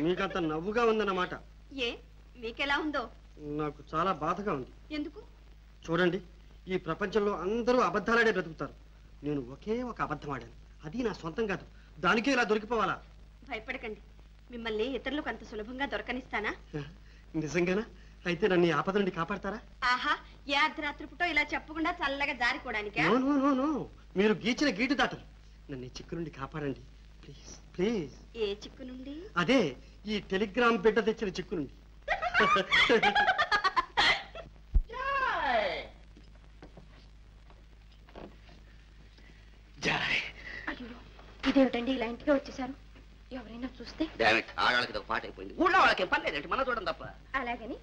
మీకంత నవ్వుగా ఉందన్నమాట. ఏ మీకెలా ఉందో? నాకు చాలా బాధగా ఉంది. ఎందుకు? చూడండి, ఈ ప్రపంచంలో అందరూ అబద్ధాలాడే బ్రతుకుతారు. నేను ఒకే ఒక అబద్ధం ఆడాను. అది నా సొంతం కాదు. దానికే ఇలా దొరికిపోవాలా? భయపడకండి, మిమ్మల్ని ఇతరులకు అంత సులభంగా దొరకనిస్తానా? నిజంగానా? అయితే నన్ను ఈ ఆపద నుండి కాపాడతారా? ఆహా, ఏ అర్ధరాత్రి పుట్టో ఇలా చెప్పకుండా చల్లగా జారిపోవడానికా? మీరు గీచిన గీటు దాటరు. నన్ను ఈ చిక్కు నుండి కాపాడండి ప్లీజ్ ప్లీజ్. ఏ చిక్కు నుండి? అదే ఈ టెలిగ్రామ్ బిడ్డ తెచ్చిన చిక్కు నుండి. ఇదేమిటండి ఇలా ఇంటికి వచ్చేసారు? ఎవరైనా చూస్తే? ఆడవాళ్ళకి ఒక పాట అయిపోయింది. ఊళ్ళో వాళ్ళకి పని లేదంటే మన చూడడం తప్ప. అలాగని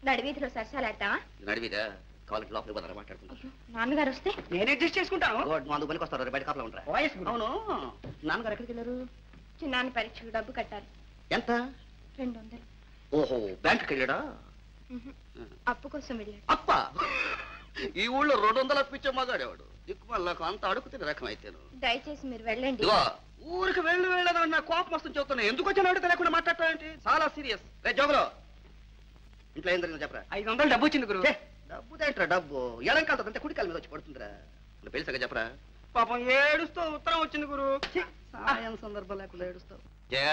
నడివీధిలో సరసాలాడతావా? నడివిదా కాలేజ్ లోపలికి పోతారా మాట్లాడుకుంటా. నాన్నగారు వస్తే నేను అడ్జస్ట్ చేసుకుంటాను. మందు పనికి వస్తారు, బయట కాపలా ఉంటారా? అవును, నాన్నగారు ఎక్కడికి వెళ్ళారు? చిన్నాన్న పరీక్షకు డబ్బు కట్టాలి. ఎంత? 200. ఓహో, బ్యాంకుకి వెళ్ళాడా? అప్పు కోసం వెళ్ళాడు. అప్ప ఈ ఊళ్ళో 200 అప్పిచ్చే మగాడేవాడు. దిక్కు మళ్ళీ అంత అడుగుతున్న రకం అయితే. దయచేసి మీరు వెళ్ళండి. ఊరికి వెళ్ళదని నా కోపం వస్తుంది చెప్తున్నా. ఎందుకు వచ్చిన అడిగితే లేకుండా మాట్లాడతావేంటి? చాలా సీరియస్. రే జోగులో, ఇంట్లో ఏం జరిగిందో చెప్పరా? 500 డబ్బు వచ్చింది గురు. డబ్బు దేంట్రా? డబ్బు ఎడంకాలతో అంటే కుడికాల మీద వచ్చి పడుతుందిరా. పెళ్లిసగా చెప్పరా? పాపం ఏడుస్తూ ఉత్తరం వచ్చింది గురు. సాయం సందర్భం లేకుండా ఏడుస్తావు. జయ,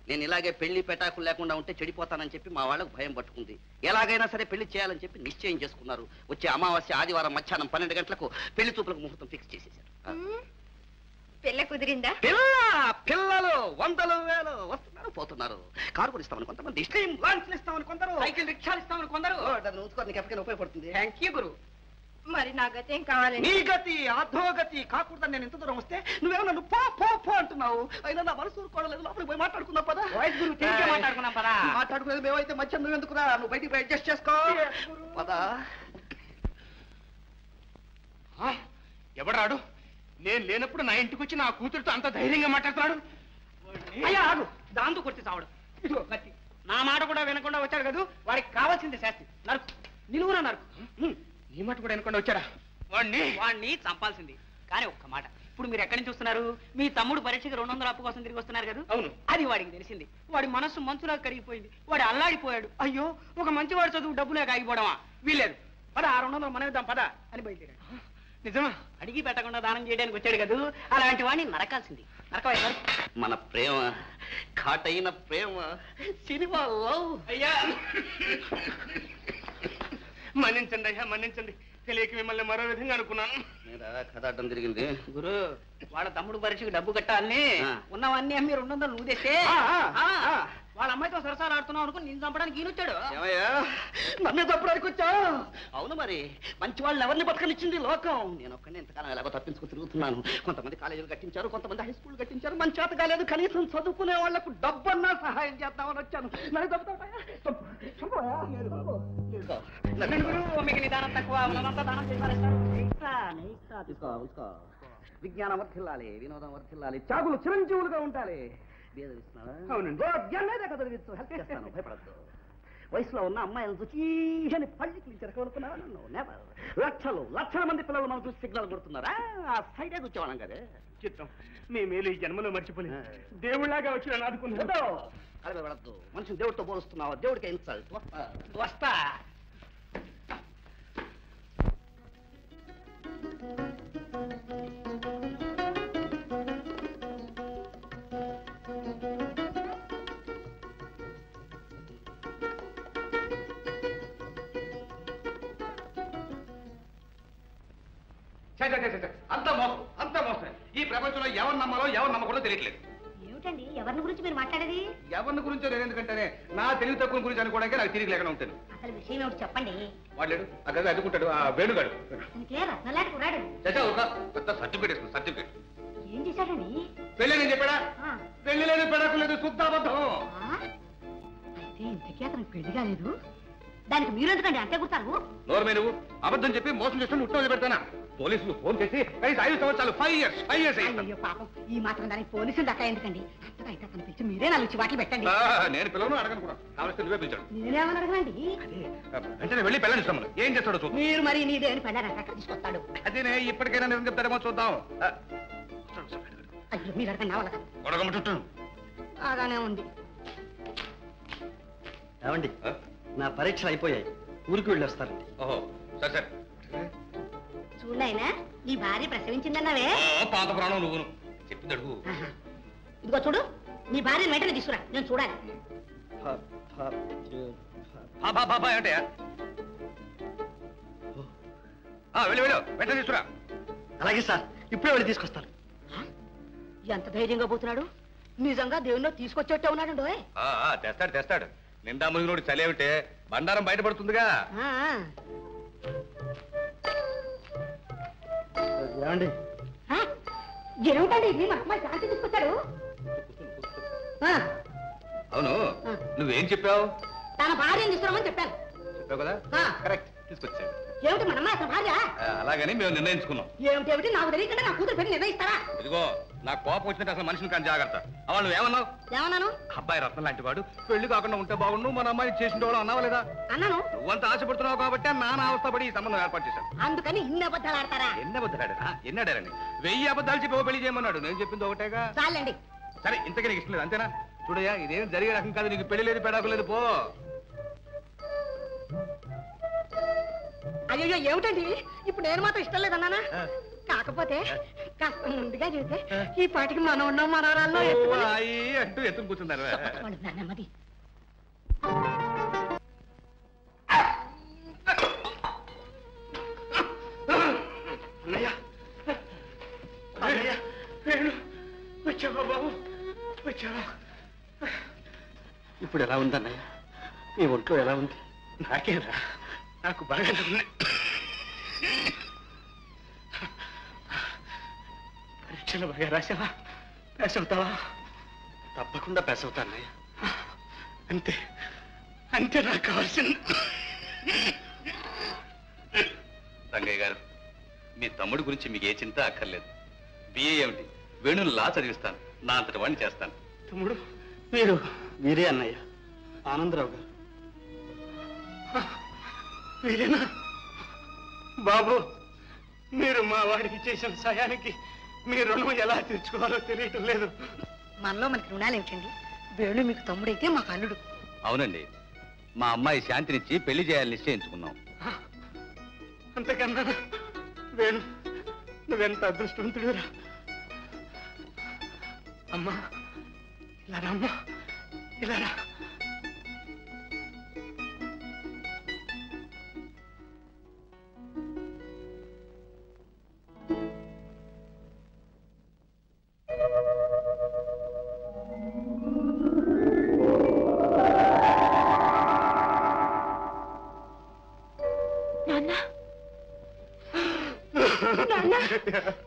నేను ఇలాగే పెళ్లి పెటాకులు లేకుండా ఉంటే చెడిపోతానని చెప్పి మా వాళ్ళకు భయం పట్టుకుంది. ఎలాగైనా సరే పెళ్లి చేయాలని చెప్పి నిశ్చయం చేసుకున్నారు. వచ్చే అమావాస్య ఆదివారం మధ్యాహ్నం 12 గంటలకు పెళ్లి చూపులకు ముహూర్తం ఫిక్స్ చేసేశారు. పిల్ల కుదిరిందా? పిల్లలు 100 వేలు వస్తున్నారు పోతున్నారు. కారు కొనిస్తామని కొంతమంది, స్ట్రీమ్ లాంచ్లు ఇస్తామని కొందరు, సైకిల్ రిక్షాలు ఇస్తామని కొందరు. నీకు ఎప్పటికైనా ఉపయోగపడుతుంది. థ్యాంక్ యూ గురు. మరి నా గతి ఏం కావాలి? నీ గతి అధోగతి కాకూడదని నేను ఇంత దూరం వస్తే నువ్వేమో నన్ను పో పో పో అంటున్నావు. అయినా నా మనసు ఊరుకోవడలేదు. లోపలికి పోయి మాట్లాడుకుందాం పదా. మాట్లాడుకున్నాం పదా. మాట్లాడుకునేది మేమైతే మధ్య నువ్వు ఎందుకురా? నువ్వు బయటికి పోయి అడ్జస్ట్ చేసుకో పదా. ఎవడాడు? నేను లేనప్పుడు నా ఇంటికి వచ్చి నా కూతురుతో అంత ధైర్యంగా మాట్లాడుతున్నాడు. అయ్యా ఆగు, దాంతో కొట్టి చావడం. ఇదిగో కత్తి. నా మాట కూడా వినకుండా వచ్చాడు కదా, వాడికి కావాల్సింది శాస్తి. నరుకు, నిలువురా నరుకు. నీ మాట కూడా వినకుండా వచ్చాడా? వాడిని చంపాల్సింది. కానీ ఒక్క మాట, ఇప్పుడు మీరు ఎక్కడి నుంచి వస్తున్నారు? మీ తమ్ముడు పరీక్షకి 200 అప్పు కోసం తిరిగి వస్తున్నారు కదా? అవును. అది వాడికి తెలిసింది. వాడి మనస్సు మంచులా కరిగిపోయింది. వాడు అల్లాడిపోయాడు. అయ్యో, ఒక మంచివాడు చదువు డబ్బులే కాగిపోవడమా? వీల్లేదు, పద 600 మనం ఇద్దాం పద అని బయలుదేరాడు. నిజమా? అడిగి పెట్టకుండా దానం చేయడానికి వచ్చాడు కదా, అలాంటి వాడిని నరకాల్సింది. నరకవై మన ప్రేమ ఘాటైన ప్రేమ సినిమాలో. అయ్యా మన్నించండి అయ్యా, మన్నించండి. తెలియక మిమ్మల్ని మరో విధంగా అనుకున్నాను. కథ అడ్డం తిరిగింది గురు. వాళ్ళ తమ్ముడు పరీక్షకు డబ్బు కట్టాలని ఉన్నవన్నీ అమ్మి 200 నువ్వు తెస్తే వాళ్ళ అమ్మాయితో సరసాలు ఆడుతున్నావు అనుకుని నేను చంపడానికి ఈయనొచ్చాడు. నన్ను చంపడానికి వచ్చా? అవును మరి, మంచి వాళ్ళు ఎవరిని బతకనిచ్చింది లోకం. నేను ఒక్కడే ఇంతకాలం ఎలాగో తప్పించుకు తిరుగుతున్నాను. కొంతమంది కాలేజీలు కట్టించారు, కొంతమంది హై స్కూల్ కట్టించారు. మన చేత కాలేదు, కనీసం చదువుకునే వాళ్లకు డబ్బన్నా సహాయం చేద్దామని వచ్చాను. నన్ను మీకు నిదానం తక్కువ, ఉన్నదంతా దానం చేశారు. తీసుకో. విజ్ఞానం వర్ధిల్లాలి, వినోదం వర్ధిల్లాలి, త్యాగులు చిరంజీవులుగా ఉండాలి. అవునండి. హెల్ప్ చేస్తాను, భయపడద్దు. వయసులో ఉన్న అమ్మాయిలను చూసి అని పళ్ళకి చెరకనుకున్నారా? నన్ను లక్షల మంది పిల్లలు మనం చూసి సిగ్నల్ కొడుతున్నారా? ఆ సైడే కూర్చోవాలం కదా. చిత్రం, నీ మేలు ఈ జన్మలో మర్చిపోలేదు. దేవుళ్లాగా వచ్చి ఆదుకున్నాడు. అదే పడద్దు. మనిషిని దేవుడితో పోలుస్తున్నావా? దేవుడికి ఇన్సల్ట్. వస్తా. అంతా మోసం. ఈ ప్రపంచంలో ఎవరు నమ్మాలో ఎవరు నమ్మకూడదో తెలియట్లేదు. ఏమిటండి ఎవరిని గురించి మీరు మాట్లాడేది? ఎవరిని గురించో నేను ఎందుకంటేనే నా తెలివి తక్కువ గురించి అనుకోవడానికి నాకు తిరిగి లేకుండా ఉంటాను. అసలు విషయం ఏమిటి చెప్పండి. వాడు ఆ గది అదుకుంటాడు, ఆ వేణుగాడు. రత్నలాంటి కురాడు. పెద్ద సర్టిఫికేట్ ఇస్తుంది. సర్టిఫికేట్ ఏం చేశాడండి? పెళ్ళి నేను చెప్పాడా? పెళ్లి లేదు, పెడకు లేదు, శుద్ధాబద్ధం. అయితే ఇంతకీ అతనికి పెళ్లి కాలేదు. దానికి మీరు ఎందుకండి అంతే కుడతారు? నోర్మే నువ్వు అబద్ధం చెప్పి మోసం చేస్తే ఉత్తరం పెడతానా? పోలీసులు ఫోన్ చేసి 5 సంవత్సరాలు 5 years అయ్యో పాపం, ఈ మాత్రం దానికి పోలీసులు దక్క ఎందుకండి? అయితే అతను పిలిచి మీరే 4 చివాట్లు పెట్టండి. నేను పిల్లలను అడగను కూడా, కావలిస్తే నువ్వే పిలిచాడు. నేనేమని అడగనండి. వెంటనే వెళ్ళి పెళ్ళని ఇస్తాము. ఏం చేస్తాడో చూద్దాం. మీరు మరి నీదేని పెళ్ళారంట అక్కడ తీసుకొస్తాడు. అదేనే, ఇప్పటికైనా నిజం చెప్తాడేమో చూద్దాం. అయ్యో మీరు అడగండి, వాళ్ళ అడగమంటుంటాను. అలానే ఉంది. ఏమండి నా పరీక్షలు అయిపోయాయి, ఊరికి వెళ్ళి వస్తారండి. ఓహో సరే సరే. చూడాయినా నీ భార్య ప్రసవించిందన్నావే. పాత ప్రాణం నువ్వు చెప్పింది అడుగు. ఇదిగో చూడు, నీ భార్యను వెంటనే తీసుకురా, నేను చూడాలి. ఏంటయ్యా? వెళ్ళు వెళ్ళు, వెంటనే తీసుకురా. అలాగే సార్, ఇప్పుడే వెళ్ళి తీసుకొస్తాను. ఎంత ధైర్యంగా పోతున్నాడు, నిజంగా దేవుణ్ణి తీసుకొచ్చేట్టే ఉన్నాడు. తెస్తాడు తెస్తాడు. నిండా మునిగినోడు చలేమిటే బండారం బయటపడుతుందిగా. ఏమండి ఏమిటండి ఇది, మా అమ్మాయి శాంతి తీసుకొచ్చాడు. అవును, నువ్వేం చెప్పావు? తన భార్యను తీసుకురామని చెప్పాను. చెప్పావు కదా, కరెక్ట్, తీసుకొచ్చాడు. ఏమిటి మన అమ్మాయి అసలు భార్య? అలాగని మేము నిర్ణయించుకున్నాం. ఏమిటి నాకు తెలియకుండా నా కూతురు పెళ్లి నిర్ణయిస్తారా? ఇదిగో నాకు కోపం వచ్చినట్టు అసలు మనిషిని కానీ జాగ్రత్త. అవా నువ్వేమన్నావు? ఏమన్నాను? అబ్బాయి రత్నం లాంటి వాడు, పెళ్లి కాకుండా ఉంటే బాగుండు, మన అమ్మాయిని చేసిన వాళ్ళు అన్నావా లేదా? అన్నాను. నువ్వంత ఆశపడుతున్నావు కాబట్టి నాన్న అవస్థపడి ఈ సంబంధం ఏర్పాటు చేశాను. అందుకని ఇన్ని అబద్ధాలు ఆడతారా? ఎన్ని అబద్ధాడు? ఎన్నాడారని 1000 అబద్ధాలు చెప్పి పెళ్లి చేయమన్నాడు. నేను చెప్పింది ఒకటేగా. చాలండి. సరే, ఇంతకీ నీకు ఇష్టం లేదు అంతేనా? చూడయ్యా, ఇదేం జరిగే రకం కాదు. నీకు పెళ్లి లేదు, పెడాకు లేదు, పో. అయ్యో ఏమిటండి, ఇప్పుడు నేను మాత్రం ఇష్టం లేదన్నానా? కాకపోతే కాస్త ముందుగా చెబితే ఈ పాటికి మనం ఉన్నాం, మనవరాల్లో అంటూ ఎత్తుకు కూర్చున్నారు. నెమ్మది. వచ్చావా బాబు, వచ్చావా? ఇప్పుడు ఎలా ఉందన్నయ్య? నీ ఒంట్లో ఎలా ఉంది? నాకేరా, నాకు బాగా ఉంది. పరీక్షలు బాగా రాసావా? పాస్ అవుతావా? తప్పకుండా పాస్ అవుతా అన్నయ్య. అంతే అంతే, నాకు కావాల్సింది. రంగయ్య గారు, మీ తమ్ముడి గురించి మీకు ఏ చింత అక్కర్లేదు. బిఏ ఏమిటి, వేణుని లా చదివిస్తాను, నా అంతటి వాడిని చేస్తాను. తమ్ముడు వీరే అన్నయ్య, ఆనందరావు గారు. వీరేనా బాబు? మీరు మా వాడికి చేసిన సహాయానికి మీ రుణం ఎలా తీర్చుకోవాలో తెలియటం లేదు. మనలో మనకి రుణాలు ఏమిటండి? వేణు మీకు తమ్ముడైతే మాకు అల్లుడు. అవునండి, మా అమ్మాయి శాంతినిచ్చి పెళ్లి చేయాలని నిశ్చయించుకున్నాం. అంతకన్నా వేణు, నువ్వెంత అదృష్టవంతుడురా. అమ్మా ఇలా రమ్మా, ఇలా రా.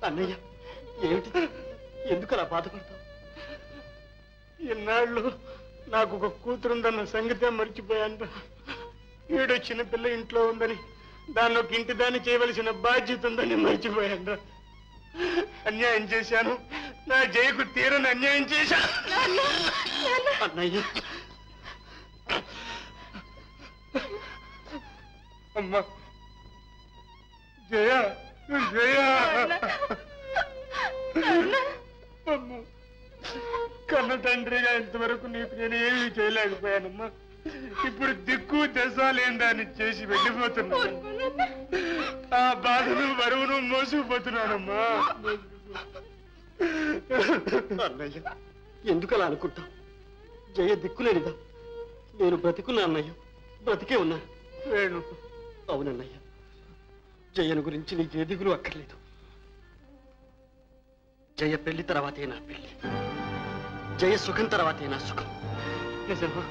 అన్నయ్య, ఏమిటి, ఎందుకు అలా బాధపడతావు? ఇన్నాళ్ళు నాకు ఒక కూతురుందన్న సంగతే మర్చిపోయాను. ఏడో చిన్నపిల్ల ఇంట్లో ఉందని, దాన్ని ఒక ఇంటి దాన్ని చేయవలసిన బాధ్యత ఉందని మర్చిపోయాను. అన్యాయం చేశాను, నా జయకు తీరని అన్యాయం చేశాను. అన్నయ్య, అమ్మా జయ, జయ, కన్న తండ్రిగా ఇంతవరకు నీకు నేనేమీ చేయలేకపోయానమ్మా. ఇప్పుడు దిక్కు దశ లేని దాన్ని చేసి వెళ్ళిపోతున్నాను. ఆ బాధను బరువును మోసుకుపోతున్నానమ్మా. అన్నయ్య, ఎందుకు అలా అనుకుంటావు? జయ దిక్కులేనిదా? నేను బ్రతికున్నా అన్నయ్య, బ్రతికే ఉన్నా. వేణు, అవునన్నయ్య, జయను గురించి నీకే దిగులు అక్కర్లేదు. జయ పెళ్లి తర్వాతే నా పెళ్లి, జయ సుఖం తర్వాతే నా సుఖం. నిజమా?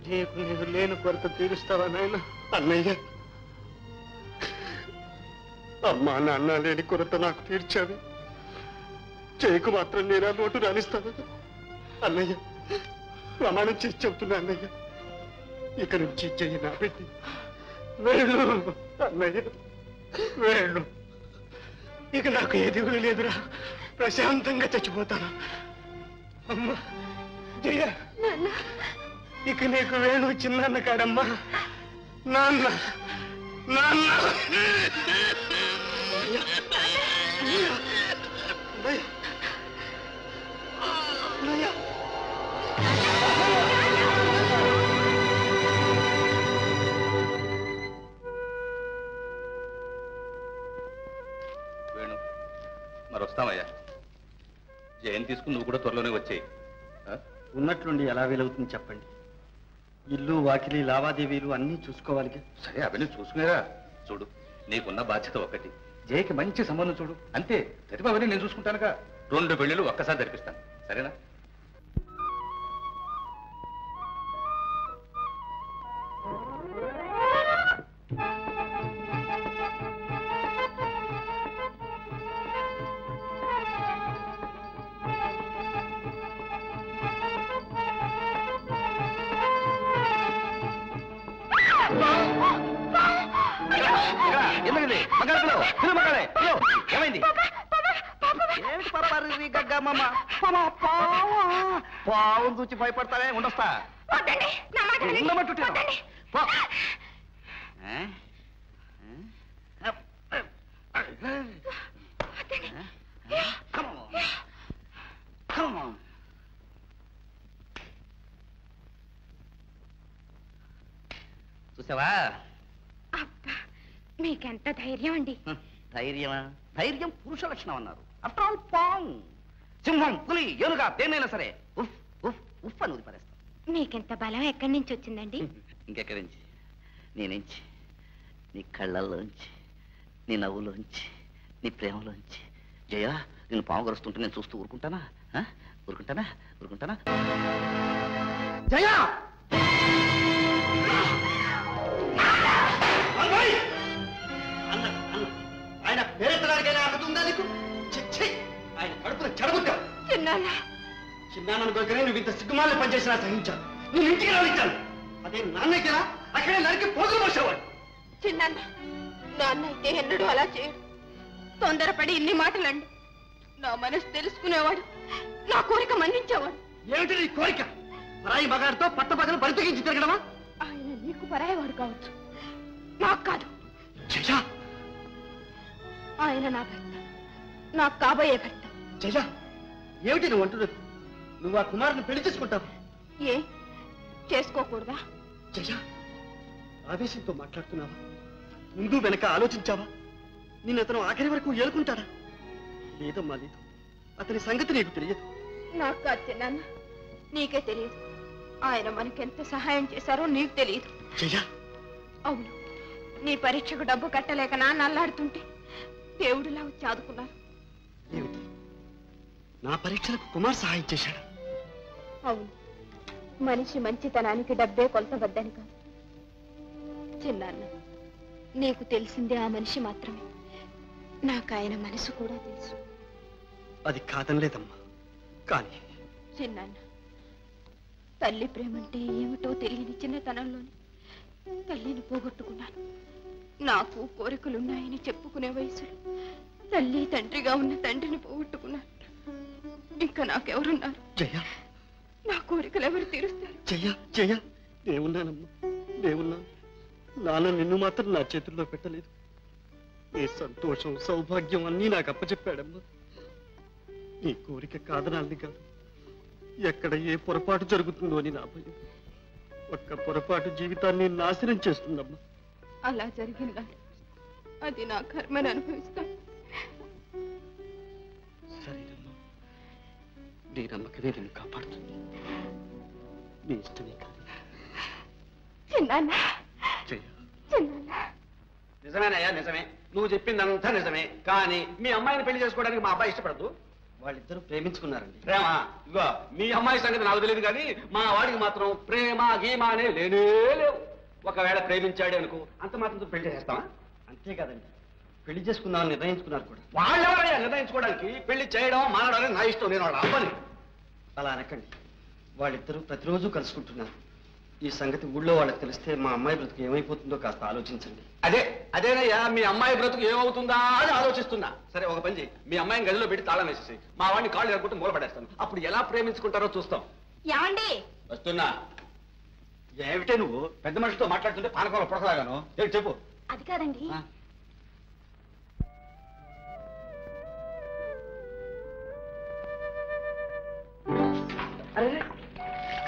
జయకు నేను లేని కొరత తీరుస్తావా నాయన? అన్నయ్య, అమ్మా నాన్న లేని కొరత నాకు తీర్చావు, జయకు మాత్రం నేను ఆ నోటు రాణిస్తాను. అన్నయ్య, ప్రమాణం చేసి చెప్తున్నా అన్నయ్య, ఇక నుంచి జయ నా పెట్టి. వేణు, అన్నయ్య వేణు, ఇక నాకు ఏ దిగులు లేదురా, ప్రశాంతంగా చచ్చిపోతాను. అమ్మా జయ, ఇక నీకు వేణు చిన్నాన్న కాడమ్మా. నాన్న, నాన్న. తీసుకుని నువ్వు కూడా త్వరలోనే వచ్చేయి. ఉన్నట్లుండి ఎలా వీలవుతుంది చెప్పండి? ఇల్లు వాకిలి లావాదేవీలు అన్నీ చూసుకోవాలిగా. సరే అవన్నీ చూసుకునేరా. చూడు, నీకున్న బాధ్యత ఒకటి, జయకి మంచి సంబంధం చూడు, అంతే. ప్రతిభ అవన్నీ నేను చూసుకుంటానుగా. 2 పెళ్ళిళ్ళు ఒక్కసారి జరిపిస్తాను, సరేనా? ఎందుకండి మగాడు మగాడే ఏమైంది? ఏమిటి పాపారి గగ్గమ్మ? పావును చూచి భయపడతావే, ఉండొస్తా. ఉండమంటుంటాను. చూసావా? మీకెంత ధైర్యం అండి? ధైర్యమా? ధైర్యం పురుష లక్షణం అన్నారు. ఆఫ్టర్ ఆల్ పాంగ్, సింహం, పులి, ఏనుగా దేన్నైనా సరే ఉఫ్ ఉఫ్ ఉఫ్ అని వదిలిపరేస్తాం. మీకెంత బలం ఎక్కడి నుంచి వచ్చిందండి? ఇంకెక్కడి నుంచి? నీ నుంచి, నీ కళ్ళల్లోంచి, నీ నవ్వులోంచి, నీ ప్రేమలోంచి. జయ, నేను పాము గరుస్తుంటే నేను చూస్తూ ఊరుకుంటానా? ఊరుకుంటానా? ఊరుకుంటానా? జయ! ఆయన పేరెత్తడానికైనా అడుగుతుందా నీకు? ఆయన కడుపున చెడగొట్టావు. చిన్నాన్నను దొరికనే నువ్వు ఇంత సిగ్గుమాలను పనిచేసినా సహించాను. నేను ఇంటికి రానిచ్చాను. అదే నాన్నకిరా అక్కడే నరికి పోగులు పోసేవాడు. చిన్నాన్న, నాన్న అయితే ఎన్నడూ అలా చేయడు. తొందరపడి ఇన్ని మాటలండి. నా మనసు తెలుసుకునేవాడు, నా కోరిక మన్నించేవాడు. ఏమిటి నీ కోరిక? పరాయి మగాడితో పట్టపగలు బరితెగించి తిరగడమా? ఆయన నీకు పరాయవాడు కావచ్చు, నాకు కాదు. జయ! ఆయన నా భర్త, నాకు కాబోయే భర్త. జయ, ఏమిటి నువ్వు అంటున్నది? నువ్వు ఆ కుమారుని పెళ్లి చేసుకుంటావు? ఏ చేసుకోకూడదా? జయ, ఆవేశంతో మాట్లాడుతున్నావా? ముందు వెనక ఆలోచించావా? నిన్ను అతను ఆఖరి వరకు ఏలుకుంటాడా? లేదమ్మా, లేదు. అతని సంగతి నీకు తెలియదు. నాకు కాదు చిన్నాన్న, నీకే తెలియదు. ఆయన మనకెంత సహాయం చేశారో నీకు తెలియదు. జయ! అవును, నీ పరీక్షకు డబ్బు కట్టలేక నాన్న అల్లాడుతుంటే దేవుడిలా వచ్చి ఆదుకున్నారు. ఏమిటి, నా పరీక్షలకు కుమార్ సహాయం చేశాడా? అవును, మనిషి మంచితనానికి డబ్బే కొలతవద్దని కాదు చిన్నాన్న. నీకు తెలిసిందే ఆ మనిషి మాత్రమే. నాకు ఆయన మనసు కూడా తెలుసు. అది కాదనలేదమ్మా, కానీ చిన్నాన్న, తల్లి ప్రేమంటే ఏమిటో తెలియని చిన్నతనంలోనే తల్లిని పోగొట్టుకున్నాను. నాకు కోరికలున్నాయని చెప్పుకునే వయసులో తల్లి తండ్రిగా ఉన్న తండ్రిని పోగొట్టుకున్నాను. ఇంకా నాకెవరున్నారు? జయ, నా కోరికలు ఎవరు తీరుస్తారు? జయ, జయ, నేనున్నానమ్మా, నేనున్నాను. నాన్న నిన్ను మాత్రం నా చేతుల్లో పెట్టలేదు. నీ సంతోషం, సౌభాగ్యం అన్నీ నాకు అప్పచెప్పాడమ్మా. నీ కోరిక కాదనాలని కాదు, ఎక్కడ ఏ పొరపాటు జరుగుతుందో అని నా భయం. ఒక్క పొరపాటు జీవితాన్ని నాశనం చేస్తుందమ్మా. అలా జరిగిందా? అది నా కర్మని అనుభవిస్తా. సరేనమ్మా, నీ నమ్మకమే నేను కాపాడుతుంది. నీ ఇష్టమే కాదు. చిన్నాన్న, జయ, చిన్నాన్న, నిజమేనయ్యా, నిజమే. నువ్వు చెప్పిందంతా నిజమే. కానీ మీ అమ్మాయిని పెళ్లి చేసుకోవడానికి మా అబ్బాయి ఇష్టపడదు. వాళ్ళిద్దరూ ప్రేమించుకున్నారండి. ప్రేమ? ఇగో మీ అమ్మాయి సంగతి నాకు తెలియదు, కానీ మా వాడికి మాత్రం ప్రేమ గీమ అనే లేనే లేవు. ఒకవేళ ప్రేమించాడే అనుకో, అంత మాత్రం పెళ్లి చేస్తావా? అంతే కదండి, పెళ్లి చేసుకుందామని నిర్ణయించుకున్నారు కూడా. వాళ్ళెవరయ్యా నిర్ణయించుకోవడానికి? పెళ్లి చేయడం మానడం నా ఇష్టం, నేను వాళ్ళ అమ్మని. అలా అనకండి. వాళ్ళిద్దరూ ప్రతిరోజు కలుసుకుంటున్నారు. ఈ సంగతి ఊళ్ళో వాళ్ళకి తెలిస్తే మా అమ్మాయి బ్రతుకు ఏమైపోతుందో కాస్త ఆలోచించండి. అదేనయ్యా, మీ అమ్మాయి బ్రతుకు ఏమవుతుందా అని ఆలోచిస్తున్నా. సరే, ఒక పని చేయి, మీ అమ్మాయిని గదిలో పెట్టి తాళం వేసేసి మా వాడిని కాళ్ళు ఎరగొట్టి మూలపడేస్తాను. అప్పుడు ఎలా ప్రేమించుకుంటారో చూస్తాం. ఏమండి? వస్తున్నా. ఏమిటే నువ్వు పెద్ద మనిషితో మాట్లాడుతుంటే పానకంలో పొడకలాగాను? ఏంటి చెప్పు. అది కాదండి, అరే,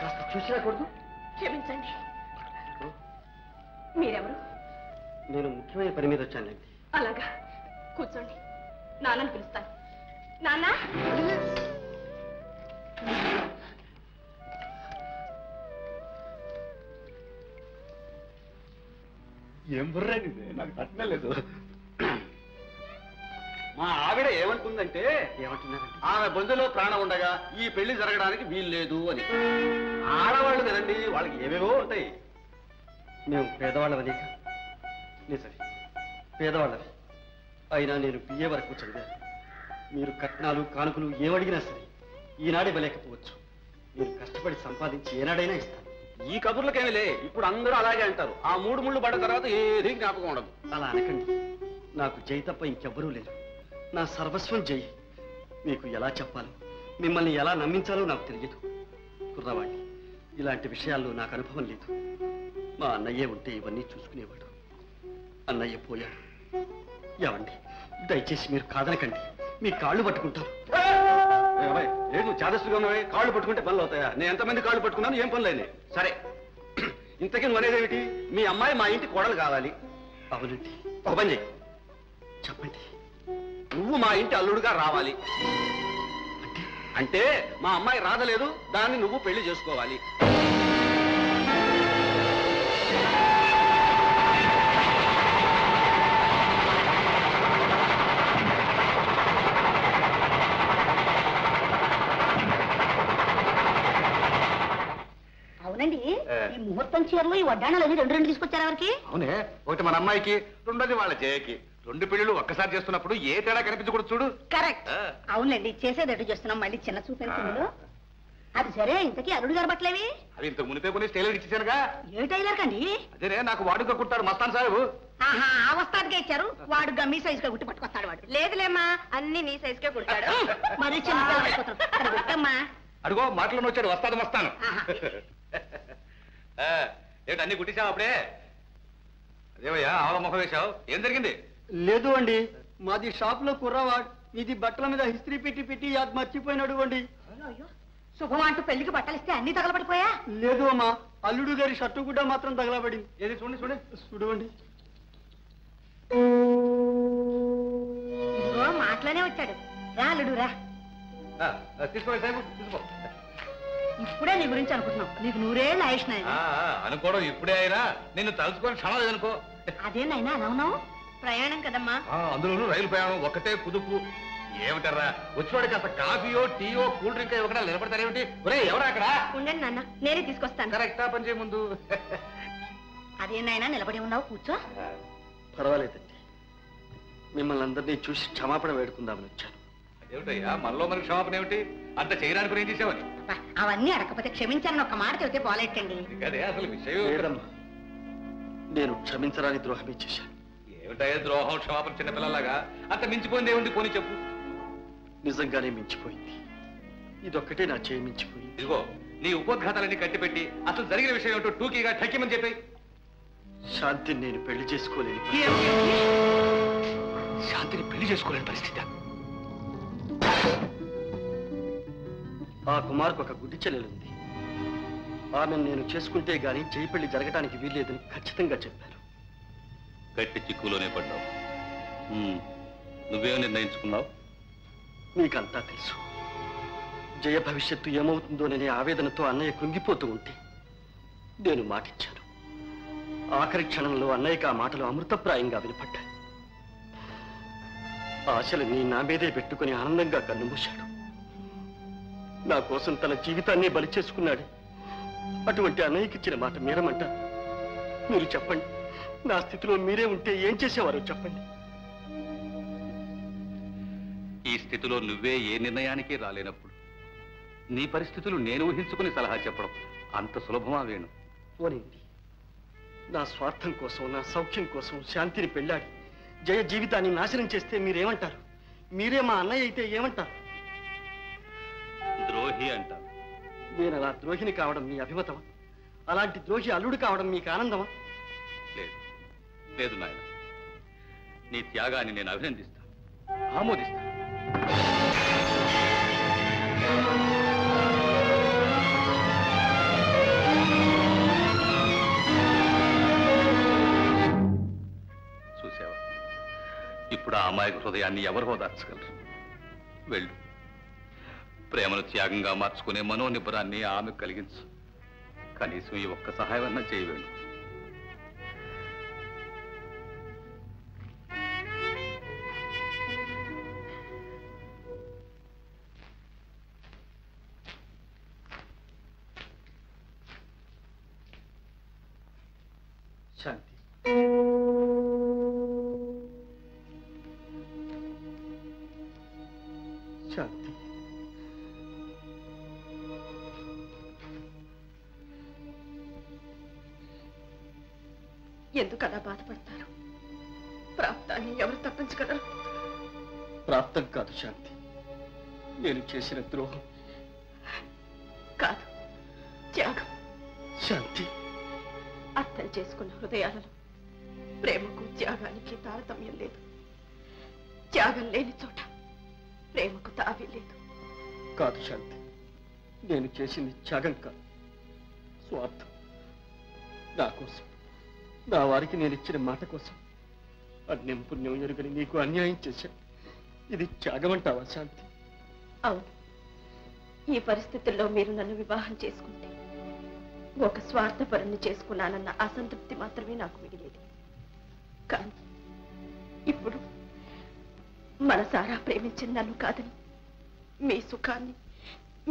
కాస్త చూసి రాకూడదు? క్షమించండి. మీరెవరు? నేను ముఖ్యమైన పని మీద వచ్చానండి. అలాగా, కూర్చోండి. నాన్నని పిలుస్తాను. నాన్న, ఏం బుర్రండి నాకు తట్టలేదు. మా ఆవిడ ఏమంటుందంటే ఆమె బొందులో ప్రాణం ఉండగా ఈ పెళ్లి జరగడానికి వీలు లేదు అని. ఆడవాళ్ళు కదండి, వాళ్ళకి ఏవేవో ఉంటాయి. మేము పేదవాళ్ళవని నిజమే, పేదవాళ్ళవి. అయినా నేను బిఏ వరకు చదివాను. మీరు కట్నాలు కానుకలు ఏమడిగినా సరే ఈనాడు ఇవ్వలేకపోవచ్చు. మీరు కష్టపడి సంపాదించి ఏనాడైనా ఇస్తాను. ఈ కబుర్లకేమిలే, ఇప్పుడు అందరూ అలాగే అంటారు. ఆ 3 ముళ్ళు పడ్డ తర్వాత ఏది జ్ఞాపకం ఉండదు. అలా అనకండి. నాకు జై తప్ప ఇంకెవ్వరూ లేరు. నా సర్వస్వం జై. మీకు ఎలా చెప్పాలో, మిమ్మల్ని ఎలా నమ్మించాలో నాకు తెలియదు. కుర్రవాణ్ణి, ఇలాంటి విషయాల్లో నాకు అనుభవం లేదు. మా అన్నయ్యే ఉంటే ఇవన్నీ చూసుకునేవాడు. అన్నయ్య పోయాడు. ఏమండి, దయచేసి మీరు కాదనకండి. మీ కాళ్ళు పట్టుకుంటారు. ఏడు చాదస్తుగా ఉన్నావే, కాళ్ళు పట్టుకుంటే పనులు అవుతాయా? నేను ఎంతమంది కాళ్ళు పట్టుకున్నాను, ఏం పనులు అయినాయి? సరే, ఇంతకీ నువ్వు అనేదేమిటి? మీ అమ్మాయి మా ఇంటి కోడలు కావాలి. అవునండి. ఒక పని చెయ్యి, చెప్పండి. నువ్వు మా ఇంటి అల్లుడుగా రావాలి. అంటే మా అమ్మాయి రాదలేదు, దాన్ని నువ్వు పెళ్లి చేసుకోవాలి. అవునండి, ఈ ముహూర్తం చీరలు ఈ వడ్డాణాలు అవి 2 తీసుకొచ్చారు ఎవరికి? అవునే, ఒకటి మన అమ్మాయికి, రెండోది వాళ్ళ జయకి. 2 పెళ్లిళ్ళు ఒక్కసారి చేస్తున్నప్పుడు ఏ తేడా కనిపించకూడదు చూడు. కరెక్ట్. అవునండి, చేసేదట్టు చేస్తున్నాం. మళ్ళీ చిన్న చూపించు. అది సరే, ఇంతకీ అల్లుడు గారు బట్టలేవి? అవి ఇంతకు మునిపే కొని టైలర్ ఇచ్చేసానుగా. ఏ టైలర్ కండి? అదేనే, నాకు వాడుగా కుట్టాడు మస్తాన్ సాహెబు. ఆహా, ఆ వస్తాదికే ఇచ్చారు. వాడు గమ్మీ సైజుగా గుట్టి పట్టుకొస్తాడు. వాడు లేదులేమ్మా, అన్ని నీ సైజుకే కుడతాడు. మరి చిన్న గుట్టమ్మా. అడుగో మాటలను వచ్చాడు, వస్తాను వస్తాను. ఏంటి అన్ని కుట్టించావు అప్పుడే? అదేవయ్యా ఆవ ముఖం వేశావు, ఏం జరిగింది? లేదు అండి, మాది షాప్ లో కుర్రవాడు. ఇది బట్టల మీద హిస్త్రీ పెట్టి అది మర్చిపోయినాడు అండి. శుభం అంటూ పెళ్లికి బట్టలు ఇస్తే అన్ని తగలబడిపోయా? లేదు అమ్మా, అల్లుడు గారి షర్టు గుడ్డ మాత్రం తగలబడింది. ఏది చూడండి చూడండి చూడండి. ఇదిగో మాటలోనే వచ్చాడు. రా అల్లుడు రా. తీసుకోండి సాహెబు, తీసుకో. ఇప్పుడే నీ గురించి అనుకుంటున్నావు. నీకు 100 ఏళ్ళు ఆయుష్ నాయన. అనుకోవడం ఇప్పుడే అయినా నిన్ను తలుచుకొని క్షణం లేదనుకో. అదేనైనా అలా ఉన్నావు? ప్రయాణం కదమ్మా. అందులోనూ రైలు ప్రయాణం ఒక్కటే కుదుపు. ఏమిటారా వచ్చివాడికి కాస్త కాఫీయో టీయో కూల్ డ్రింక్ ఇవ్వకుండా నిలబడతారేమిటి? ఒరే ఎవరా అక్కడ? ఉండండి నాన్న, నేనే తీసుకొస్తాను. కరెక్టా పని చేయ ముందు. అదేనైనా నిలబడి ఉన్నావు, కూర్చో. పర్వాలేదండి, మిమ్మల్ని అందరినీ చూసి క్షమాపణ వేడుకుందామని వచ్చాను. అదేమిటయ్యా, మనలో మనకి క్షమాపణ ఏమిటి? అంత చేయడానికి ఏం చేసావని? అవన్నీ అడగకపోతే క్షమించాలని ఒక్క మాట చెబితే పోలేటండి. అదే అసలు విషయం. లేదమ్మా, నేను క్షమించరాని ద్రోహమే చేశాను. ఏమిటయ్యా ద్రోహం, క్షమాపణ చిన్నపిల్లలాగా? అంత మించిపోయింది ఏముంది? పోనీ చెప్పు. నిజంగానే మించిపోయింది. ఇదొక్కటే నా చేయి మించిపోయింది. ఇదిగో నీ ఉపోద్ఘాతాలన్నీ కట్టిపెట్టి అసలు జరిగిన విషయం ఏమిటో టూకీగా ఠక్కిమని చెప్పి. శాంతిని నేను పెళ్లి చేసుకోలేని శాంతిని పెళ్లి చేసుకోలేని పరిస్థితి. ఆ కుమార్కు ఒక గుడ్డి చెల్లెలుంది. ఆమెను నేను చేసుకుంటే గాని జై పెళ్లి జరగటానికి వీల్లేదని ఖచ్చితంగా చెప్పాను. గట్టి చిక్కులోనే పడ్డావు. నువ్వేమో నిర్ణయించుకున్నావు? నీకంతా తెలుసు. జయ భవిష్యత్తు ఏమవుతుందోననే ఆవేదనతో అన్నయ్య కృంగిపోతూ ఉంటే నేను మాటిచ్చాను. ఆఖరి క్షణంలో అన్నయ్యకి ఆ మాటలు అమృతప్రాయంగా వినపడ్డాయి. ఆశలని నా మీదే పెట్టుకుని ఆనందంగా కన్నుమూశాడు. నా కోసం తన జీవితాన్ని బలి చేసుకున్నాడు. అటువంటి అన్నయ్యకి ఇచ్చిన మాట మీరమంటారు? మీరు చెప్పండి, నా స్థితిలో మీరే ఉంటే ఏం చేసేవారో చెప్పండి. ఈ స్థితిలో నువ్వే ఏ నిర్ణయానికి రాలేనప్పుడు నీ పరిస్థితులు నేను ఊహించుకుని సలహా చెప్పడం అంత సులభమా వేణు? పోనింది. నా స్వార్థం కోసం, నా సౌఖ్యం కోసం శాంతిని పెళ్ళాడి జయ జీవితాన్ని నాశనం చేస్తే మీరేమంటారు? మీరే మా అన్నయ్య అయితే ఏమంటారు? ద్రోహి అంటారు. నేను అలా ద్రోహిని కావడం మీ అభిమతమా? అలాంటి ద్రోహి అల్లుడు కావడం మీకు ఆనందమా? లేదు లేదు నాయన, నీ త్యాగాన్ని నేను అభినందిస్తాను, ఆమోదిస్తాను. చూసావా, ఇప్పుడు ఆ అమాయక హృదయాన్ని ఎవరు ఓదార్చగలరు? వెళ్ళు, ప్రేమను త్యాగంగా మార్చుకునే మనోనిబ్బరాన్ని ఆమె కలిగించు. కనీసం ఈ ఒక్క సహాయం అన్నా చేయవేను. శాంతి, శాంతి, ఎందుకు అలా బాధపడతారు? ప్రాప్తాన్ని ఎవరు తప్పించగలరు? ప్రాప్తం కాదు శాంతి, నేను చేసిన ద్రోహం. కాదు, త్యాగం. శాంతి, అర్థం చేసుకున్న హృదయాలలో ప్రేమకు త్యాగానికి తారతమ్యం లేదు. త్యాగం లేని చోట ప్రేమకు తావి లేదు. కాదు శాంతి, నేను చేసింది త్యాగం కాదు, స్వార్థం. నా కోసం, నా వారికి నేను ఇచ్చిన మాట కోసం అన్యం పుణ్యం ఎరుగని నీకు అన్యాయం చేశాను. ఇది త్యాగం అంటావా శాంతి? అవును, ఈ పరిస్థితుల్లో మీరు నన్ను వివాహం చేసుకుంటే ఒక స్వార్థపరుణ్ణి చేసుకున్నానన్న అసంతృప్తి మాత్రమే నాకు మిగిలేది. కానీ ఇప్పుడు మనసారా ప్రేమించిన నన్ను కాదని మీ సుఖాన్ని,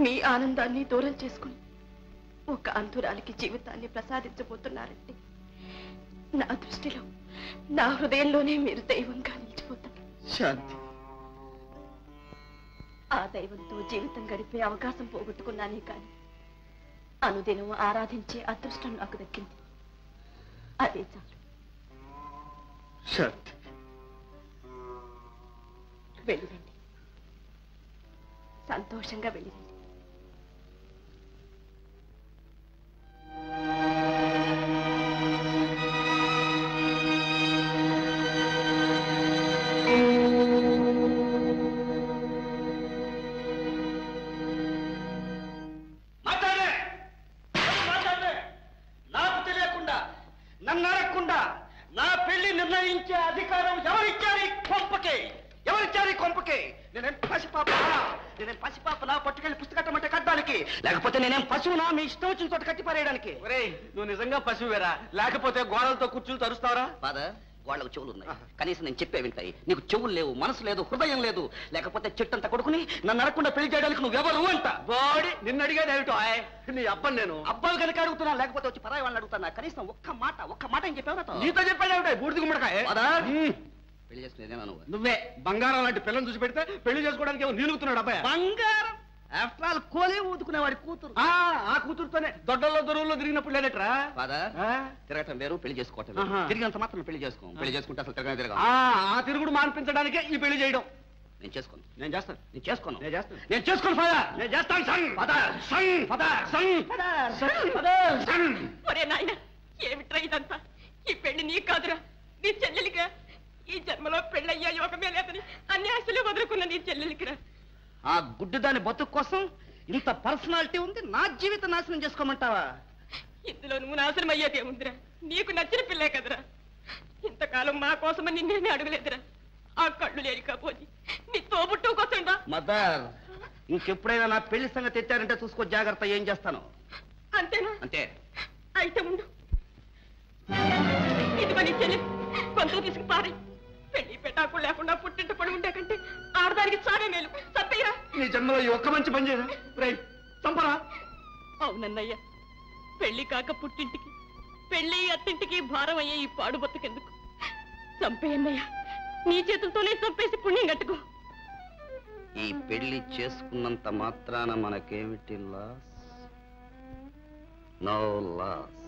మీ ఆనందాన్ని దూరం చేసుకుని ఒక అంధురాలికి జీవితాన్ని ప్రసాదించబోతున్నారంటే నా దృష్టిలో, నా హృదయంలోనే మీరు దైవంగా నిలిచిపోతారు. శాంతి, ఆ దైవంతో జీవితం గడిపే అవకాశం పోగొట్టుకున్నానే కానీ అనుదినం ఆరాధించే అదృష్టం నాకు దక్కింది. అదే చాలు. శాంతి, వెళ్ళిరండి, సంతోషంగా వెళ్ళిరండి. నాకు తెలియకుండా, నన్ను అడగకుండా నా పెళ్లి నిర్ణయించే అధికారం ఎవరిచ్చారు ఈ కొంపకే? ఎవరిచ్చారు ఈ కొంపకే? నేనేం పసిపాపనా పట్టుకెళ్ళి పుస్తకట్టమంటే కట్టడానికి? లేకపోతే నేనేం పశువునా మీ ఇష్టం వచ్చిన చోట కట్టి పారేయడానికి? నువ్వు నిజంగా పశువేరా? లేకపోతే గోడలతో కూర్చుని తరుస్తావరా? ఫాదర్, వాళ్ళకు చెవులు ఉన్నాయి, కనీసం నేను చెప్పే వింటాయి. నీకు చెవులు లేవు, మనసు లేదు, హృదయం లేదు. లేకపోతే చెట్టంతా కొడుకుని నన్ను అడగకుండా పెళ్లి చేయడానికి నువ్వెవరు అంట? బాడీ నిన్ను అడిగేది ఏమిటో? నీ అబ్బని నేను అబ్బాయి కనుక అడుగుతున్నా, లేకపోతే వచ్చి పరాయి వాళ్ళని అడుగుతున్నా. కనీసం ఒక్క మాట అని చెప్పావు. నీతో చెప్పాడు ఏమిటో? బూడిద గుమ్మడికాయ. పెళ్లి చేసుకునేదేనా నువ్వు? నువ్వే బంగారం లాంటి పిల్లని చూసి పెడితే పెళ్లి చేసుకోవడానికి ఏమో నీలుగుతున్నాడు అబ్బాయి. బంగారం? ఆఫ్టర్ ఆల్ కోలే ఊదుకునేవాడి కూతురు. ఆ కూతురుతోనే దొడ్డల్లో దొరువుల్లో తిరిగినప్పుడు లేదట్రా? ఫాదర్, తిరగటం వేరు, పెళ్లి చేసుకోవటం వేరు. తిరిగినంత మాత్రం పెళ్లి చేసుకో. పెళ్లి చేసుకుంటే అసలు తిరగ ఆ తిరుగుడు మాన్పించడానికే ఈ పెళ్లి చేయడం. నేను చేసుకోను. నేను చేస్తాను. నేను చేసుకోను. నేను చేస్తాను. నేను చేసుకోను ఫాదర్. నేను చేస్తాను. సంగ్ ఫాదర్, సంగ్ ఫాదర్, సంగ్ ఫాదర్. సంగ్. ఒరే నాయన, ఏమిట్రా ఇదంతా? ఈ పెళ్లి నీకు కాదురా, నీ చెల్లెలిగా. ఈ జన్మలో పెళ్ళయ్యా యోగమే లేదని అన్ని ఆశలు వదులుకున్న నీ చెల్లెలికిరా. ఆ గుడ్డు దాని బతుకు కోసం ఇంత పర్సనాలిటీ ఉంది, నా జీవితం నాశనం చేసుకోమంటావా? ఇందులో నువ్వు నాశనం అయ్యేదేముందిరా? నీకు నచ్చిన పిల్లే కదరా. ఇంతకాలం మా కోసమని నిన్నేమి అడగలేదురా. ఆ కళ్ళు లేకపోతే నీ తోబుట్టు కోసం రా. మదర్, ఇంకెప్పుడైనా నా పెళ్లి సంగతి ఎత్తారంటే చూసుకో జాగ్రత్త. ఏం చేస్తాను? అంతేనా? అంతే. అయితే ఉండు, ఇదిగో నీ చెల్లి కొంత తీసుకు పారి. పెళ్లి పెటాకు లేకుండా పుట్టింట పడి ఉండే కంటే ఆడదానికి చావే మేలు. తప్పయ్యా. నీ జన్మలో ఈ ఒక్క మంచి పని చేయరా? రేయ్ చంపరా? అవునన్నయ్య, పెళ్లి కాక పుట్టింటికి, పెళ్లి అత్తింటికి భారం అయ్యే ఈ పాడు బతుకెందుకు? చంపేయన్నయ్య, నీ చేతులతోనే చంపేసి పుణ్యం కట్టుకో. ఈ పెళ్లి చేసుకున్నంత మాత్రాన మనకేమిటి లాస్? No loss.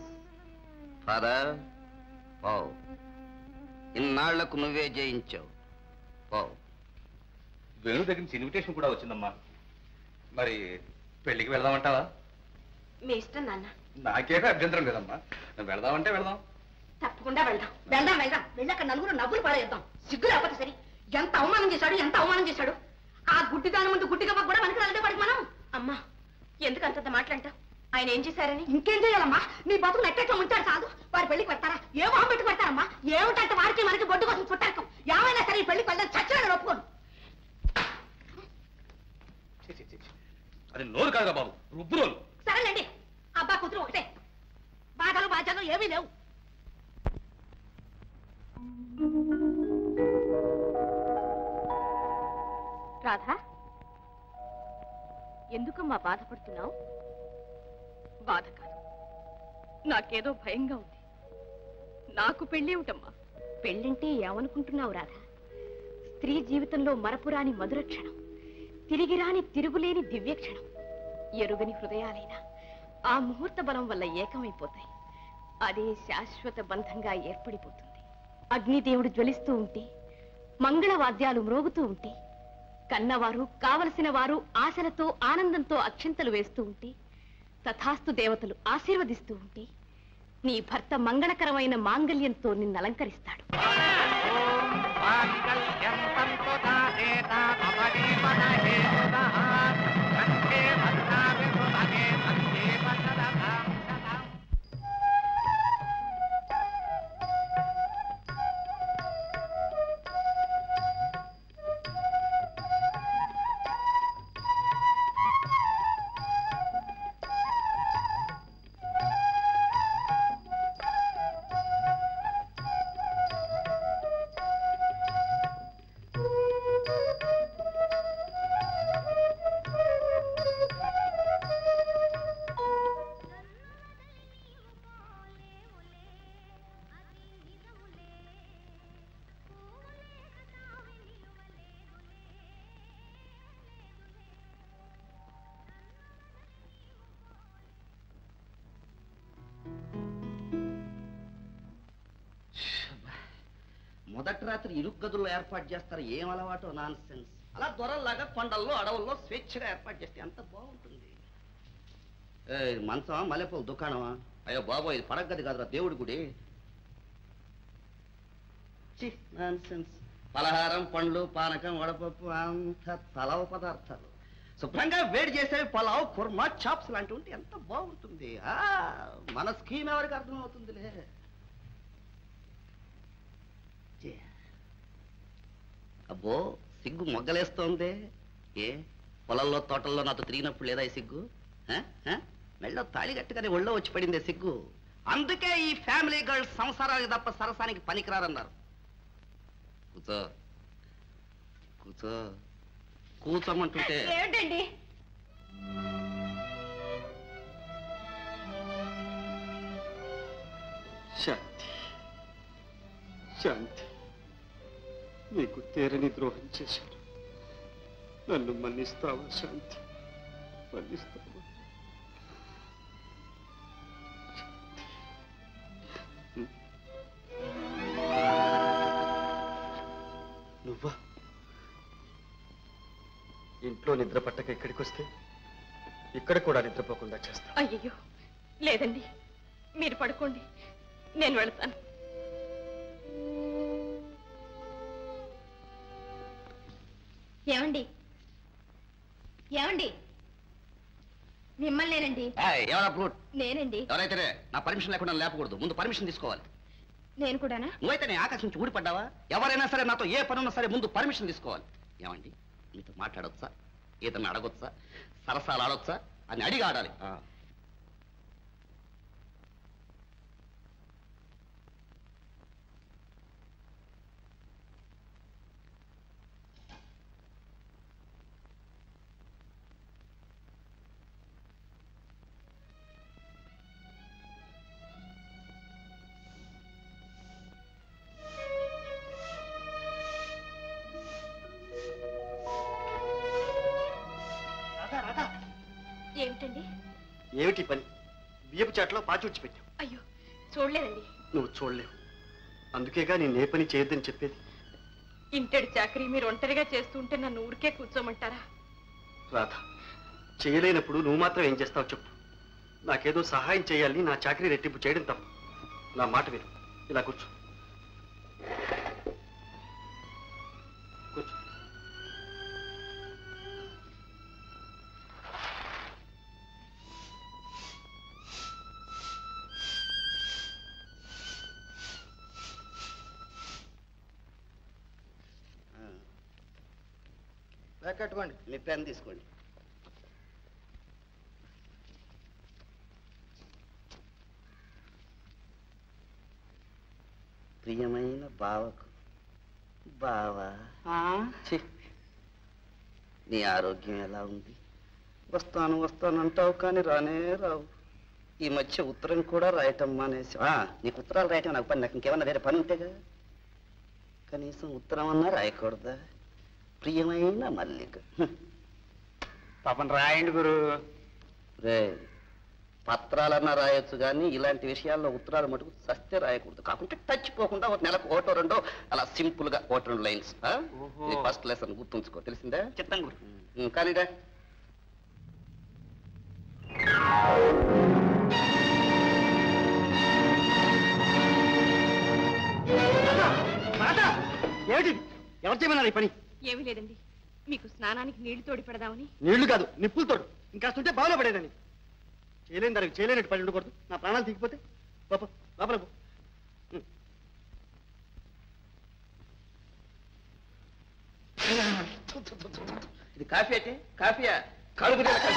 ఫాదర్, పావ్, ఇన్నాళ్లకు నువ్వే జయించావు. పావ్. వేణు దగ్గర నుంచి ఇన్విటేషన్ కూడా వచ్చిందమ్మా. మరి పెళ్లికి వెళ్దామంటావా? మీ ఇష్టం నాన్న. నాకేమీ అభ్యంతరం లేదమ్మా. నువ్వు వెళదామంటే వెళదాం. తప్పకుండా వెళ్దాం. వెళ్దాం వెళ్దాం. వెళ్ళాక నలుగురు నవ్వులు పారేద్దాం. సిగ్గు లేకపోతే సరి. ఎంత అవమానం చేశాడు, ఎంత అవమానం చేశాడు. ఆ గుడ్డి దాని ముందు గుడ్డిగా కూడా మనకి రాలేదే పడికి మనం. అమ్మా, ఎందుకు అంతంత మాట్లాంటావు? ఆయన ఏం చేశారని? ఇంకేం చేయాలమ్మా? నీ బతుకు నెట్టేట్లో ఉంచాడు సాగు. వారి పెళ్లికి పెడతారా? ఏ మొహం పెట్టుకు పెడతారమ్మా? ఏమిటంటే వారికి మనకి బొడ్డు కోసం చుట్టారకం. ఏమైనా సరే ఈ పెళ్లికి వెళ్దాం. చచ్చిన ఒప్పుకోను. అది నోరు కాదురా బాబు, రుబ్బురోలు. సరేలేండి, అబ్బా కూతురు ఒకటే, బాధలు బాధ్యతలు ఏమీ లేవు. రాధా, ఎందుకమ్మా బాధపడుతున్నావు? బాధ కాదు, నాకేదో భయంగా ఉంది. నాకు పెళ్ళేమిటమ్మా? పెళ్ళంటే ఏమనుకుంటున్నావు రాధా? స్త్రీ జీవితంలో మరపురాని మధుర క్షణం, తిరిగిరాని తిరుగులేని దివ్యక్షణం. ఎరుగని హృదయాలైనా ఆ ముహూర్త బలం వల్ల ఏకమైపోతాయి. అదే శాశ్వత బంధంగా ఏర్పడిపోతుంది. అగ్నిదేవుడు జ్వలిస్తూ ఉంటే, మంగళవాద్యాలు మ్రోగుతూ ఉంటే, కన్నవారు కావలసిన వారు ఆశలతో ఆనందంతో అక్షింతలు వేస్తూ ఉంటే, తథాస్తు దేవతలు ఆశీర్వదిస్తూ ఉంటే, నీ భర్త మంగళకరమైన మాంగళ్యంతో నిన్ను అలంకరిస్తాడు. మొదటి రాత్రి ఇరుకు గదుల్లో ఏర్పాటు చేస్తారు, ఏం అలవాటు నాన్ సెన్స్. అలా దొరల్లాగా కొండల్లో అడవుల్లో స్వేచ్ఛగా ఏర్పాటు చేస్తే ఎంత బాగుంటుంది. మంచమా మల్లెపూల దుకాణమా? అయ్యో బాబో, ఇది పడగది కాదురా, దేవుడి గుడి. Non sense. పలహారం, పండ్లు, పానకం, వడపప్పు, అంత తలవ పదార్థాలు. శుభ్రంగా వేడి చేసేవి పలావ్, కుర్మా, చాప్స్ లాంటివి ఉంటే ఎంత బాగుంటుంది. మన స్కీమ్ ఎవరికి అర్థమవుతుందిలే. అబ్బో, సిగ్గు మొగ్గలేస్తోంది. ఏ పొలంలో తోటల్లో నాతో తిరిగినప్పుడు లేదా ఈ సిగ్గు? మెళ్ళో తాళి కట్టుగానే ఒళ్ళో వచ్చి పడిందే సిగ్గు. అందుకే ఈ ఫ్యామిలీ గర్ల్స్ సంసారానికి తప్ప సరసానికి పనికిరారన్నారు. కూర్చో కూర్చో కూర్చోమంటుంటే. ఏంటండి? శాంతి, శాంతి, నీకు తీరని ద్రోహం చేశాను. నన్ను మన్నిస్తావా శాంతి? మన్నిస్తావా? నువ్వా? ఇంట్లో నిద్ర పట్టక ఇక్కడికి వస్తే ఇక్కడ కూడా నిద్రపోకుండా చేస్తా. అయ్యో లేదండి, మీరు పడుకోండి, నేను వెళ్తాను. ఏమండి, ఏమండి, మిమ్మల్నేనండి. ఎవరా బ్రూట్? నేనండి. ఎవరైతేనే నా పర్మిషన్ లేకుండా లేపకూడదు, ముందు పర్మిషన్ తీసుకోవాలి. నేను కూడానా? నువ్వైతే ఆకాశం నుంచి ఊడిపడ్డావా? ఎవరైనా సరే నాతో ఏ పని ఉన్నా సరే ముందు పర్మిషన్ తీసుకోవాలి. ఏమండి, మీతో మాట్లాడొచ్చా, ఏదన్నా అడగొచ్చా, సరసాలు ఆడొచ్చా అని అడిగి ఆడాలి. ఏమిటండి? ఏమిటి పని? బియ్యపు చాట్లో పాచి పెట్టావు. అయ్యో చూడలేదండి. నువ్వు చూడలేవు, అందుకేగా నేను ఏ పని చేయొద్దని చెప్పేది. ఇంటడి చాకరీ మీరు ఒంటరిగా చేస్తుంటే నన్ను ఊరికే కూర్చోమంటారా? రాధ, చేయలేనప్పుడు నువ్వు మాత్రం ఏం చేస్తావు చెప్పు. నాకేదో సహాయం చేయాలని నా చాకరీ రెట్టింపు చేయడం తప్పు. నా మాట విను, ఇలా కూర్చో. కూర్చో. కట్టుకోండి, మీ పెన్ తీసుకోండి. ప్రియమైన బావకు. బావా, నీ ఆరోగ్యం ఎలా ఉంది? వస్తాను వస్తాను అంటావు కానీ రానే రావు. ఈ మధ్య ఉత్తరం కూడా రాయటం మానేసి. నీకు ఉత్తరాలు రాయటం నాకు పని, నాకు ఇంకేమన్నా వేరే పని ఉంటేగా. కనీసం ఉత్తరం అన్నా రాయకూడదా? ప్రియమైన మల్లిక. పాపం రాయండి గురు. రే, పత్రాలన్నా రాయొచ్చు కానీ ఇలాంటి విషయాల్లో ఉత్తరాలు మటుకు సస్తే రాయకూడదు. కాకుంటే టచ్ పోకుండా ఒక నెలకు ఒకటో రెండో అలా సింపుల్ గా ఒకటి రెండు లైన్స్. ఫస్ట్ లెసన్ గుర్తుంచుకో, తెలిసిందా? చెప్తాను గురు. కానీరా. ఏమిటి? ఎవరు చేయమన్నారు ఈ పని? ఏమీ లేదండి, మీకు స్నానానికి నీళ్లు తోడి పెడదామని. నీళ్లు కాదు, నిప్పులు తోడు. ఇంకాస్తుంటే బావిలో పడేదని. చేయలేని దానికి చేయలేనట్టు పడి ఉండకూడదు. నా ప్రాణాలు దిగిపోతే పాప లోపల పో. ఇది కాఫీ అయితే కాఫీయా? కడుపు కాఫీ.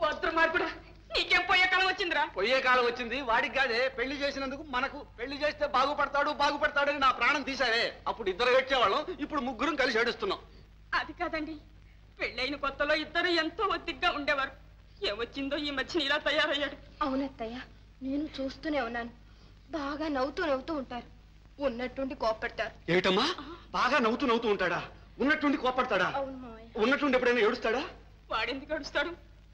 వద్దు మార్పుడా, నీకేం పోయే కాలం వచ్చిందిరా? పొయ్యే కాలం వచ్చింది వాడికి కాదే. పెళ్లి చేసినందుకు మనకు. పెళ్లి చేస్తే బాగుపడతాడు అని నా ప్రాణం తీశారే. అప్పుడు ఇద్దరు వచ్చేవాళ్ళం, ఇప్పుడు ముగ్గురం కలిసి ఏడుస్తున్నాం. అది కాదండి, పెళ్ళైన కొత్తలో ఇద్దరు ఎంతో ఒత్తిగ్గా ఉండేవారు. ఏమొచ్చిందో ఈ మధ్య ఇలా తయారయ్యాడు. అవునత్తయ్య, నేను చూస్తూనే ఉన్నాను. బాగా నవ్వుతూ ఉంటారు, ఉన్నట్టుండి కోపడతారు. ఏమిటమ్మా, బాగా నవ్వుతూ ఉంటాడా? ఉన్నట్టుండి కోపడతాడా? అవును మావయ్య. ఉన్నట్టుండి ఎప్పుడైనా ఏడుస్తాడా? వాడెందుకు ఏడుస్తాడు?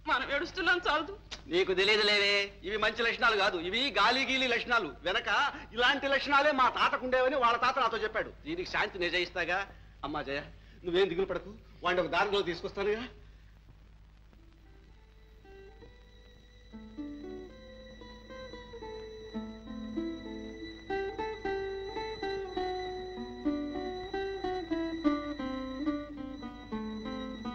మనం ఏడుస్తున్నాం చాలదు. నీకు తెలియదులేవే, ఇవి మంచి లక్షణాలు కాదు. ఇవి గాలి గీలి లక్షణాలు. వెనక ఇలాంటి లక్షణాలే మా తాతకుండేవని వాళ్ళ తాత నాతో చెప్పాడు. దీనికి శాంతి నిజయిస్తాగా. అమ్మా జయ, నువ్వేం దిగులు పడకు, వాడిని ఒక దారిలో తీసుకొస్తానుగా.